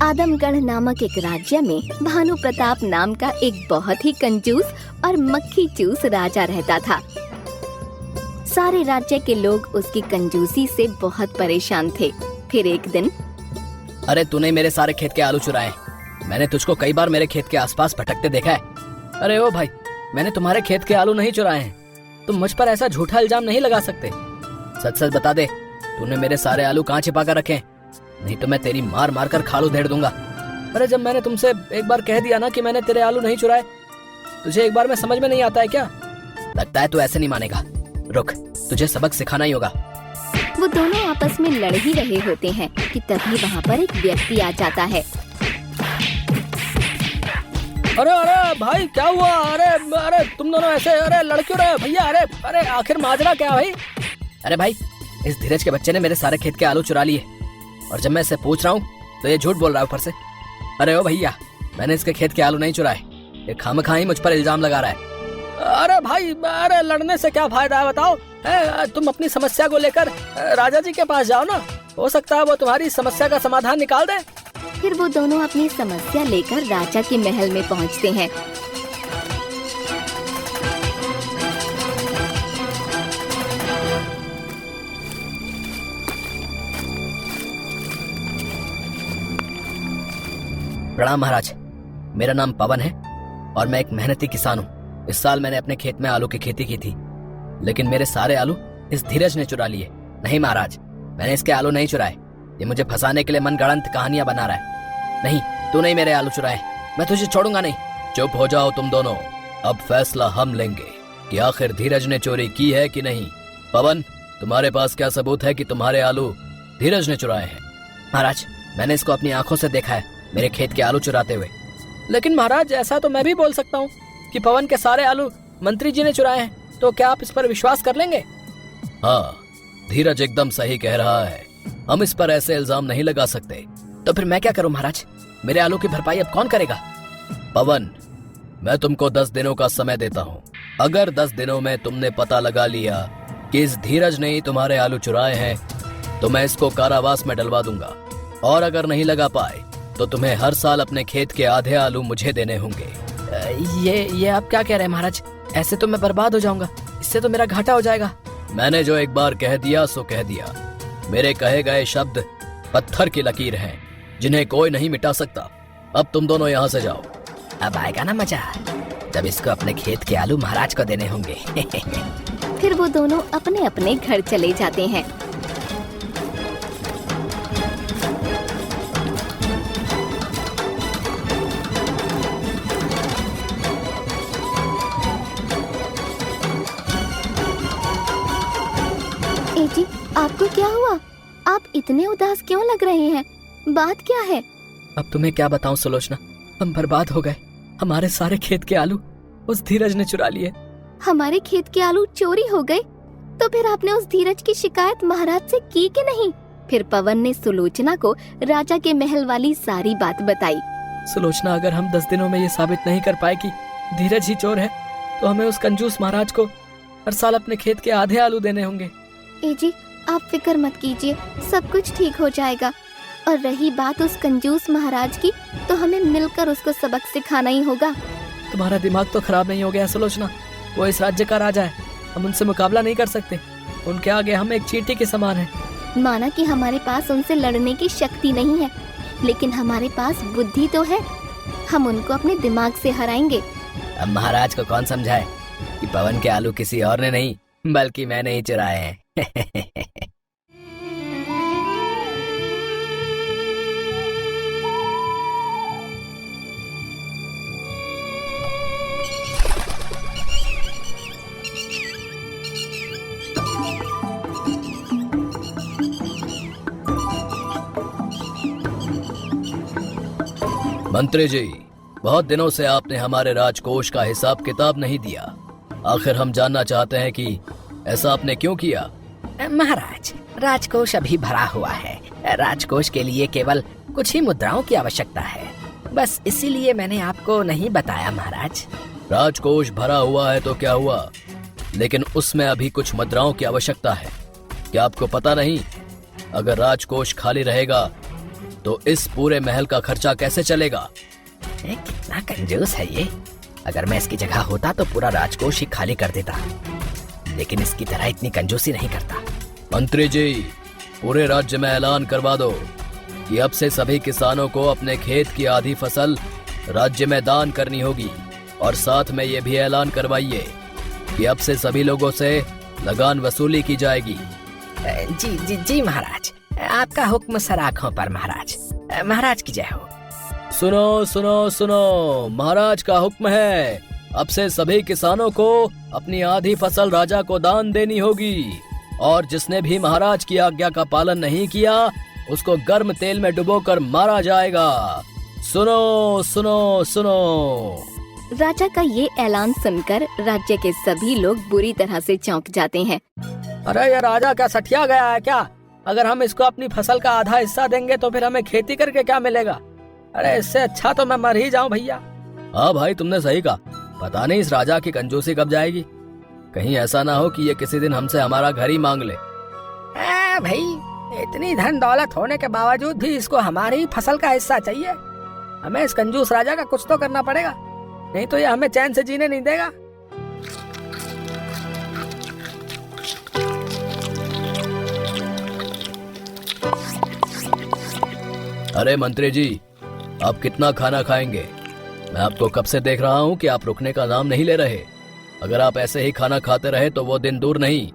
आदमगढ़ नामक एक राज्य में भानु प्रताप नाम का एक बहुत ही कंजूस और मक्खी चूस राजा रहता था। सारे राज्य के लोग उसकी कंजूसी से बहुत परेशान थे। फिर एक दिन, अरे तूने मेरे सारे खेत के आलू चुराए। मैंने तुझको कई बार मेरे खेत के आसपास भटकते देखा है। अरे ओ भाई, मैंने तुम्हारे खेत के आलू नहीं चुराए हैं। तुम मुझ पर ऐसा झूठा इल्जाम नहीं लगा सकते। सच सच बता दे, तूने मेरे सारे आलू कहाँ छिपा कर रखे हैं? नहीं तो मैं तेरी मार मार कर खालू धेड़ दूंगा। अरे जब मैंने तुमसे एक बार कह दिया ना कि मैंने तेरे आलू नहीं चुराए, तुझे एक बार में समझ में नहीं आता है क्या? लगता है तू ऐसे नहीं मानेगा। रुक, तुझे सबक सिखाना ही होगा। वो दोनों आपस में लड़ ही रहे होते हैं कि तभी वहाँ पर एक व्यक्ति आ जाता है। अरे अरे भाई, क्या हुआ? अरे अरे तुम दोनों ऐसे अरे लड़ क्यों रहे हो भैया? अरे अरे आखिर माजरा क्या भाई? अरे भाई, इस धीरज के बच्चे ने मेरे सारे खेत के आलू चुरा लिए और जब मैं इससे पूछ रहा हूँ तो ये झूठ बोल रहा है ऊपर से। अरे ओ भैया, मैंने इसके खेत के आलू नहीं चुराए। ये खामखा ही मुझ पर इल्जाम लगा रहा है। अरे भाई, अरे लड़ने से क्या फायदा है बताओ? तुम अपनी समस्या को लेकर राजा जी के पास जाओ ना, हो सकता है वो तुम्हारी समस्या का समाधान निकाल दे। फिर वो दोनों अपनी समस्या लेकर राजा के महल में पहुंचते हैं। प्रणाम महाराज, मेरा नाम पवन है और मैं एक मेहनती किसान हूँ। इस साल मैंने अपने खेत में आलू की खेती की थी, लेकिन मेरे सारे आलू इस धीरज ने चुरा लिए। नहीं महाराज, मैंने इसके आलू नहीं चुराए। ये मुझे फंसाने के लिए मनगढ़ंत कहानियां बना रहा है। नहीं, तू नहीं मेरे आलू चुराए, मैं तुझे छोड़ूंगा नहीं। चुप हो जाओ तुम दोनों, अब फैसला हम लेंगे कि आखिर धीरज ने चोरी की है कि नहीं। पवन, तुम्हारे पास क्या सबूत है कि तुम्हारे आलू धीरज ने चुराए हैं? महाराज, मैंने इसको अपनी आंखों से देखा है मेरे खेत के आलू चुराते हुए। लेकिन महाराज, ऐसा तो मैं भी बोल सकता हूँ कि पवन के सारे आलू मंत्री जी ने चुराए हैं, तो क्या आप इस पर विश्वास कर लेंगे? हाँ, धीरज एकदम सही कह रहा है। हम इस पर ऐसे इल्जाम नहीं लगा सकते। तो फिर मैं क्या करूं महाराज? मेरे आलू की भरपाई अब कौन करेगा? पवन, मैं तुमको 10 दिनों का समय देता हूँ। अगर 10 दिनों में तुमने पता लगा लिया कि इस धीरज ने ही तुम्हारे आलू चुराए हैं, तो मैं इसको कारावास में डलवा दूंगा। और अगर नहीं लगा पाए तो तुम्हें हर साल अपने खेत के आधे आलू मुझे देने होंगे। ये आप क्या कह रहे हैं महाराज? ऐसे तो मैं बर्बाद हो जाऊंगा, इससे तो मेरा घाटा हो जाएगा। मैंने जो एक बार कह दिया सो कह दिया। मेरे कहे गए शब्द पत्थर की लकीर हैं, जिन्हें कोई नहीं मिटा सकता। अब तुम दोनों यहाँ से जाओ। अब आएगा ना मजा, जब इसको अपने खेत के आलू महाराज को देने होंगे। फिर वो दोनों अपने अपने घर चले जाते हैं। जी, आपको क्या हुआ? आप इतने उदास क्यों लग रहे हैं? बात क्या है? अब तुम्हें क्या बताऊं सुलोचना, हम बर्बाद हो गए। हमारे सारे खेत के आलू उस धीरज ने चुरा लिए। हमारे खेत के आलू चोरी हो गए? तो फिर आपने उस धीरज की शिकायत महाराज से की कि नहीं? फिर पवन ने सुलोचना को राजा के महल वाली सारी बात बताई। सुलोचना, अगर हम 10 दिनों में ये साबित नहीं कर पाए कि धीरज ही चोर है, तो हमें उस कंजूस महाराज को हर साल अपने खेत के आधे आलू देने होंगे। जी, आप फिक्र मत कीजिए, सब कुछ ठीक हो जाएगा। और रही बात उस कंजूस महाराज की, तो हमें मिलकर उसको सबक सिखाना ही होगा। तुम्हारा दिमाग तो खराब नहीं हो गया सुलोचना? वो इस राज्य का राजा है, हम उनसे मुकाबला नहीं कर सकते। उनके आगे हम एक चींटी के समान हैं। माना कि हमारे पास उनसे लड़ने की शक्ति नहीं है, लेकिन हमारे पास बुद्धि तो है। हम उनको अपने दिमाग से हराएंगे। अब महाराज को कौन समझाए कि पवन के आलू किसी और ने नहीं बल्कि मैंने ही चुराए हैं। मंत्री जी, बहुत दिनों से आपने हमारे राजकोष का हिसाब किताब नहीं दिया। आखिर हम जानना चाहते हैं कि ऐसा आपने क्यों किया? महाराज, राजकोष अभी भरा हुआ है। राजकोष के लिए केवल कुछ ही मुद्राओं की आवश्यकता है, बस इसीलिए मैंने आपको नहीं बताया महाराज। राजकोष भरा हुआ है तो क्या हुआ, लेकिन उसमें अभी कुछ मुद्राओं की आवश्यकता है। क्या आपको पता नहीं, अगर राजकोष खाली रहेगा तो इस पूरे महल का खर्चा कैसे चलेगा? कितना कंजूस है ये। अगर मैं इसकी जगह होता तो पूरा राजकोष ही खाली कर देता, लेकिन इसकी तरह इतनी कंजूसी नहीं करता। मंत्री जी, पूरे राज्य में ऐलान करवा दो कि अब से सभी किसानों को अपने खेत की आधी फसल राज्य में दान करनी होगी, और साथ में ये भी ऐलान करवाइए कि अब से सभी लोगों से लगान वसूली की जाएगी। जी जी जी महाराज, आपका हुक्म सर आंखों पर महाराज। महाराज की जय हो। सुनो सुनो सुनो, महाराज का हुक्म है, अब से सभी किसानों को अपनी आधी फसल राजा को दान देनी होगी, और जिसने भी महाराज की आज्ञा का पालन नहीं किया उसको गर्म तेल में डुबोकर मारा जाएगा। सुनो सुनो सुनो। राजा का ये ऐलान सुनकर राज्य के सभी लोग बुरी तरह से चौंक जाते हैं। अरे ये राजा क्या सठिया गया है क्या? अगर हम इसको अपनी फसल का आधा हिस्सा देंगे तो फिर हमें खेती करके क्या मिलेगा? अरे इससे अच्छा तो मैं मर ही जाऊं भैया। हाँ भाई, तुमने सही कहा। पता नहीं इस राजा की कंजूसी कब जाएगी। कहीं ऐसा ना हो कि ये किसी दिन हमसे हमारा घर ही मांग ले। भाई, इतनी धन दौलत होने के बावजूद भी इसको हमारी फसल का हिस्सा चाहिए। हमें इस कंजूस राजा का कुछ तो करना पड़ेगा, नहीं तो ये हमें चैन से जीने नहीं देगा। अरे मंत्री जी, आप कितना खाना खाएंगे? मैं आपको कब से देख रहा हूँ कि आप रुकने का नाम नहीं ले रहे। अगर आप ऐसे ही खाना खाते रहे तो वो दिन दूर नहीं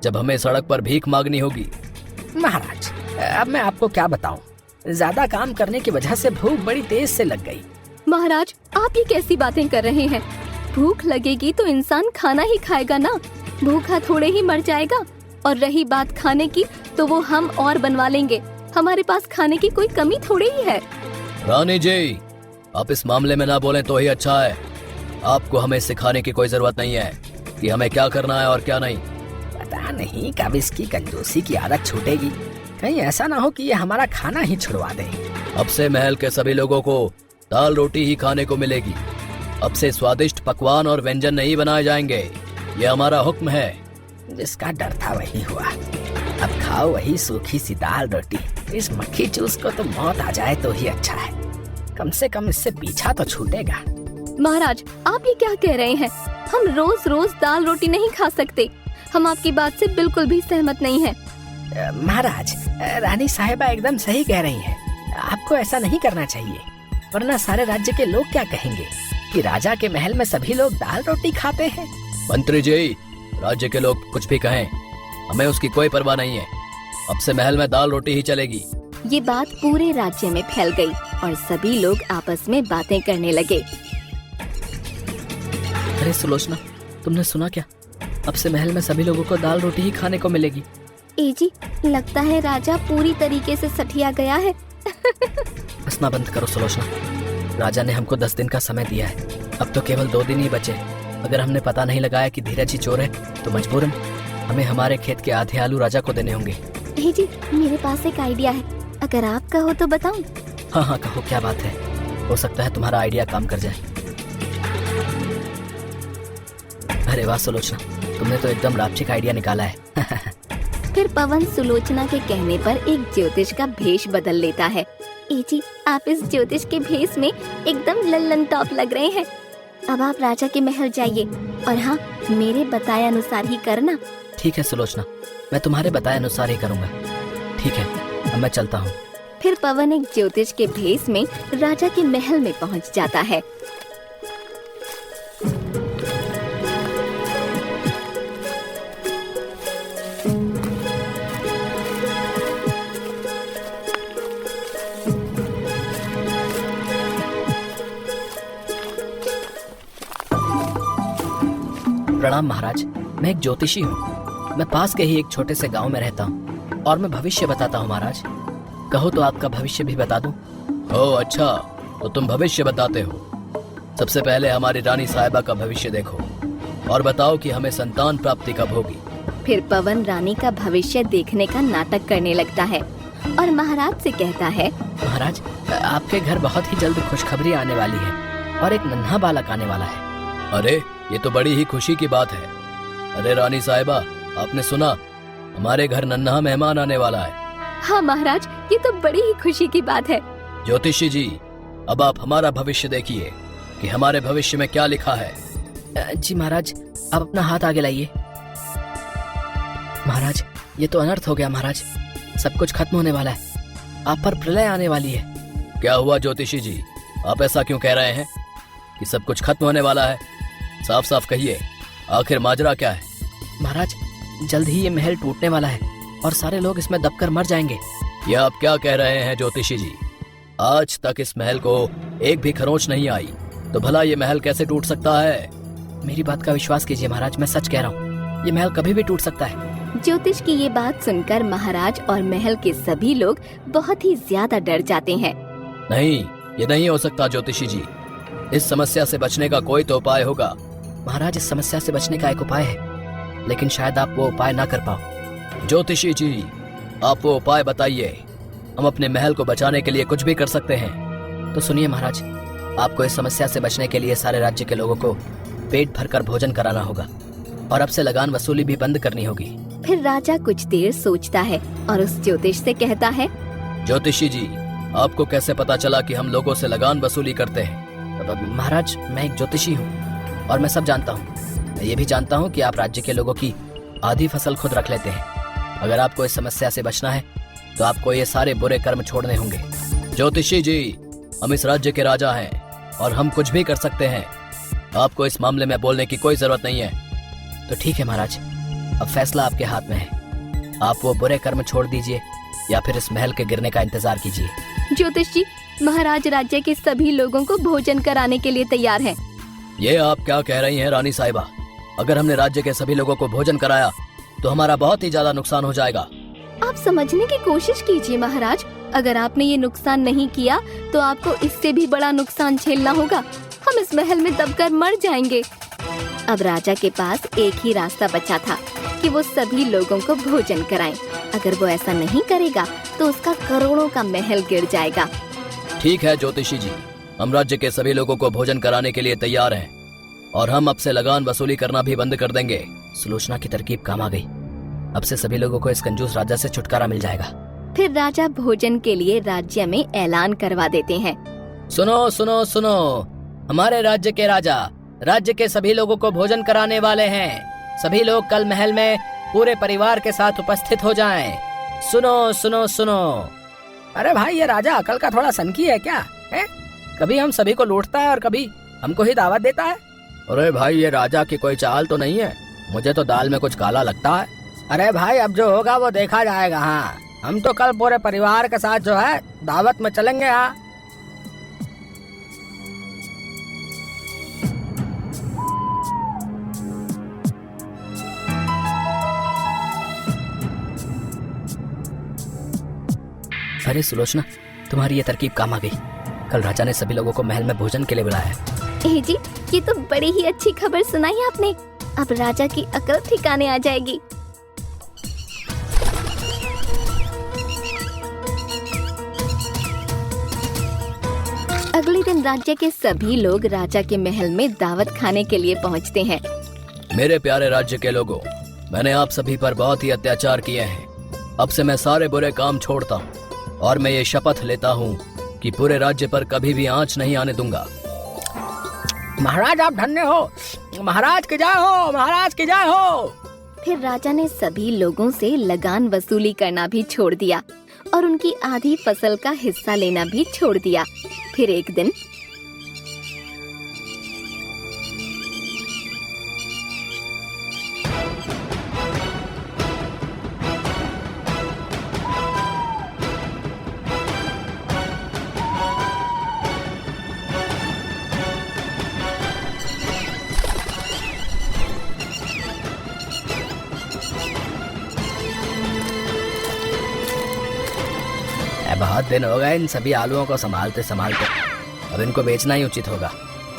जब हमें सड़क पर भीख मांगनी होगी। महाराज, अब मैं आपको क्या बताऊं, ज्यादा काम करने की वजह से भूख बड़ी तेज से लग गई। महाराज, आप ये कैसी बातें कर रहे हैं? भूख लगेगी तो इंसान खाना ही खाएगा ना, भूखा थोड़े ही मर जाएगा। और रही बात खाने की, तो वो हम और बनवा लेंगे। हमारे पास खाने की कोई कमी थोड़ी ही है। रानी जी, आप इस मामले में ना बोलें तो ही अच्छा है। आपको हमें सिखाने की कोई जरूरत नहीं है कि हमें क्या करना है और क्या नहीं। पता नहीं कब इसकी कंजूसी की आदत छूटेगी। कहीं ऐसा ना हो कि ये हमारा खाना ही छुड़वा दे। अब से महल के सभी लोगों को दाल रोटी ही खाने को मिलेगी। अब से स्वादिष्ट पकवान और व्यंजन नहीं बनाए जाएंगे। ये हमारा हुक्म है। जिसका डर था वही हुआ। अब खाओ वही सूखी सी दाल रोटी। इस मक्खी चूस को तो मौत आ जाए तो ही अच्छा है। कम से कम इससे पीछा तो छूटेगा। महाराज, आप ये क्या कह रहे हैं? हम रोज रोज दाल रोटी नहीं खा सकते। हम आपकी बात से बिल्कुल भी सहमत नहीं है। महाराज, रानी साहिबा एकदम सही कह रही हैं। आपको ऐसा नहीं करना चाहिए, वरना सारे राज्य के लोग क्या कहेंगे कि राजा के महल में सभी लोग दाल रोटी खाते हैं। मंत्री जी, राज्य के लोग कुछ भी कहें, हमें उसकी कोई परवाह नहीं है। अब से महल में दाल रोटी ही चलेगी। ये बात पूरे राज्य में फैल गई और सभी लोग आपस में बातें करने लगे। अरे सुलोचना, तुमने सुना क्या? अब से महल में सभी लोगों को दाल रोटी ही खाने को मिलेगी। ए जी, लगता है राजा पूरी तरीके से सठिया गया है। हंसना बंद करो सुलोचना। राजा ने हमको 10 दिन का समय दिया है, अब तो केवल 2 दिन ही बचे। अगर हमने पता नहीं लगाया कि धीरज ही चोर है तो मजबूरन हमें हमारे खेत के आधे आलू राजा को देने होंगे। ए जी, मेरे पास एक आइडिया है, अगर आप कहो तो बताऊं? हाँ हाँ कहो, क्या बात है? हो सकता है तुम्हारा आइडिया काम कर जाए। अरे वाह सुलोचना, तुमने तो एकदम रापचिक आइडिया निकाला है। फिर पवन सुलोचना के कहने पर एक ज्योतिष का भेष बदल लेता है। ए जी, आप इस ज्योतिष के भेष में एकदम लल्लन टॉप लग रहे हैं। अब आप राजा के महल जाइए और हाँ, मेरे बताए अनुसार ही करना। ठीक है सुलोचना, मैं तुम्हारे बताए अनुसार ही करूँगा। ठीक है, अब मैं चलता हूँ। फिर पवन एक ज्योतिष के भेष में राजा के महल में पहुँच जाता है। प्रणाम महाराज, मैं एक ज्योतिषी हूँ। मैं पास के ही एक छोटे से गांव में रहता हूँ और मैं भविष्य बताता हूँ महाराज। कहो तो आपका भविष्य भी बता दूं? ओह अच्छा, तो तुम भविष्य बताते हो। सबसे पहले हमारी रानी साहिबा का भविष्य देखो और बताओ कि हमें संतान प्राप्ति कब होगी। फिर पवन रानी का भविष्य देखने का नाटक करने लगता है और महाराज से कहता है, महाराज, आपके घर बहुत ही जल्द खुशखबरी आने वाली है और एक नन्हा बालक आने वाला है। अरे ये तो बड़ी ही खुशी की बात है। अरे रानी साहिबा, आपने सुना? हमारे घर नन्हा मेहमान आने वाला है। हाँ महाराज, ये तो बड़ी ही खुशी की बात है। ज्योतिषी जी, अब आप हमारा भविष्य देखिए कि हमारे भविष्य में क्या लिखा है। जी महाराज, आप अपना हाथ आगे लाइए। महाराज, ये तो अनर्थ हो गया महाराज, सब कुछ खत्म होने वाला है, आप पर प्रलय आने वाली है। क्या हुआ ज्योतिषी जी, आप ऐसा क्यों कह रहे हैं कि सब कुछ खत्म होने वाला है? साफ साफ कहिए, आखिर माजरा क्या है? महाराज, जल्द ही ये महल टूटने वाला है और सारे लोग इसमें दबकर मर जाएंगे। ये आप क्या कह रहे हैं ज्योतिषी जी? आज तक इस महल को एक भी खरोंच नहीं आई, तो भला ये महल कैसे टूट सकता है? मेरी बात का विश्वास कीजिए महाराज, मैं सच कह रहा हूँ, ये महल कभी भी टूट सकता है। ज्योतिष की ये बात सुनकर महाराज और महल के सभी लोग बहुत ही ज्यादा डर जाते हैं। नहीं, ये नहीं हो सकता ज्योतिषी जी, इस समस्या से बचने का कोई तो उपाय होगा। महाराज, इस समस्या से बचने का एक उपाय है, लेकिन शायद आप वो उपाय ना कर पाओ। ज्योतिषी जी, आप वो उपाय बताइए, हम अपने महल को बचाने के लिए कुछ भी कर सकते हैं। तो सुनिए महाराज, आपको इस समस्या से बचने के लिए सारे राज्य के लोगों को पेट भरकर भोजन कराना होगा और अब से लगान वसूली भी बंद करनी होगी। फिर राजा कुछ देर सोचता है और उस ज्योतिष से कहता है, ज्योतिषी जी, आपको कैसे पता चला कि हम लोगों से लगान वसूली करते हैं? महाराज, मैं एक ज्योतिषी हूँ और मैं सब जानता हूँ। मैं ये भी जानता हूँ कि आप राज्य के लोगों की आधी फसल खुद रख लेते हैं। अगर आपको इस समस्या से बचना है तो आपको ये सारे बुरे कर्म छोड़ने होंगे। ज्योतिषी जी, हम इस राज्य के राजा हैं और हम कुछ भी कर सकते हैं, आपको इस मामले में बोलने की कोई जरूरत नहीं है। तो ठीक है महाराज, अब फैसला आपके हाथ में है, आप वो बुरे कर्म छोड़ दीजिए या फिर इस महल के गिरने का इंतजार कीजिए। ज्योतिष जी, महाराज राज्य के सभी लोगों को भोजन कराने के लिए तैयार हैं। ये आप क्या कह रही हैं रानी साहिबा? अगर हमने राज्य के सभी लोगों को भोजन कराया तो हमारा बहुत ही ज्यादा नुकसान हो जाएगा। आप समझने की कोशिश कीजिए महाराज, अगर आपने ये नुकसान नहीं किया तो आपको इससे भी बड़ा नुकसान झेलना होगा। हम इस महल में दबकर मर जाएंगे। अब राजा के पास एक ही रास्ता बचा था कि वो सभी लोगों को भोजन कराए। अगर वो ऐसा नहीं करेगा तो उसका करोड़ों का महल गिर जाएगा। ठीक है ज्योतिषी जी, हम राज्य के सभी लोगों को भोजन कराने के लिए तैयार हैं और हम अब से लगान वसूली करना भी बंद कर देंगे। सुलोचना की तरकीब काम आ गई, अब से सभी लोगों को इस कंजूस राजा से छुटकारा मिल जाएगा। फिर राजा भोजन के लिए राज्य में ऐलान करवा देते हैं। सुनो सुनो सुनो, हमारे राज्य के राजा राज्य के सभी लोगों को भोजन कराने वाले हैं। सभी लोग कल महल में पूरे परिवार के साथ उपस्थित हो जाएं। सुनो सुनो सुनो। अरे भाई, ये राजा अकल का थोड़ा सनकी है क्या है? कभी हम सभी को लूटता है और कभी हमको ही दावत देता है। अरे भाई, ये राजा की कोई चाल तो नहीं है, मुझे तो दाल में कुछ काला लगता है। अरे भाई, अब जो होगा वो देखा जाएगा। हाँ, हम तो कल पूरे परिवार के साथ जो है दावत में चलेंगे। हाँ, अरे सुलोचना, तुम्हारी ये तरकीब काम आ गई। कल राजा ने सभी लोगों को महल में भोजन के लिए बुलाया है। जी, ये तो बड़ी ही अच्छी खबर सुनाई आपने। अब राजा की अकल ठिकाने आ जाएगी। अगले दिन राज्य के सभी लोग राजा के महल में दावत खाने के लिए पहुंचते हैं। मेरे प्यारे राज्य के लोगों, मैंने आप सभी पर बहुत ही अत्याचार किए हैं। अब से मैं सारे बुरे काम छोड़ता हूँ और मैं ये शपथ लेता हूँ कि पूरे राज्य पर कभी भी आंच नहीं आने दूंगा। महाराज, आप धन्य हो। महाराज की जय हो, महाराज की जय हो। फिर राजा ने सभी लोगों से लगान वसूली करना भी छोड़ दिया और उनकी आधी फसल का हिस्सा लेना भी छोड़ दिया। फिर एक दिन बहुत दिन हो गए इन सभी आलूओं को संभालते संभालते, अब इनको बेचना ही उचित होगा,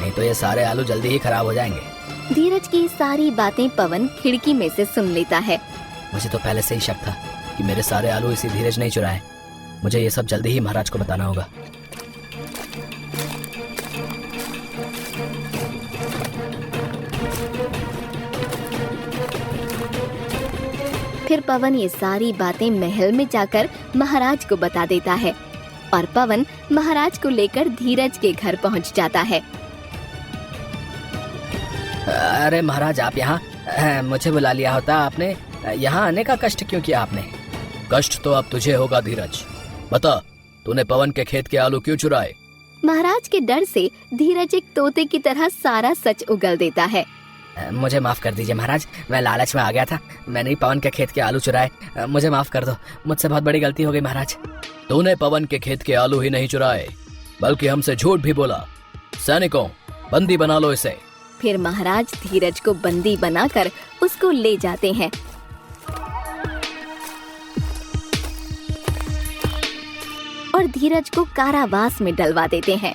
नहीं तो ये सारे आलू जल्दी ही खराब हो जाएंगे। धीरज की सारी बातें पवन खिड़की में से सुन लेता है। मुझे तो पहले से ही शक था कि मेरे सारे आलू इसी धीरज नहीं चुराए। मुझे ये सब जल्दी ही महाराज को बताना होगा। फिर पवन ये सारी बातें महल में जाकर महाराज को बता देता है और पवन महाराज को लेकर धीरज के घर पहुंच जाता है। अरे महाराज, आप यहाँ? मुझे बुला लिया होता आपने। यहाँ आने का कष्ट क्यों किया आपने? कष्ट तो अब तुझे होगा धीरज। बता, तूने पवन के खेत के आलू क्यों चुराए? महाराज के डर से धीरज एक तोते की तरह सारा सच उगल देता है। मुझे माफ कर दीजिए महाराज, मैं लालच में आ गया था। मैंने ही पवन के खेत के आलू चुराए। मुझे माफ कर दो, मुझसे बहुत बड़ी गलती हो गई महाराज। तूने पवन के खेत के आलू ही नहीं चुराए, बल्कि हमसे झूठ भी बोला। सैनिकों, बंदी बना लो इसे। फिर महाराज धीरज को बंदी बनाकर उसको ले जाते हैं। और धीरज को कारावास में डलवा देते हैं।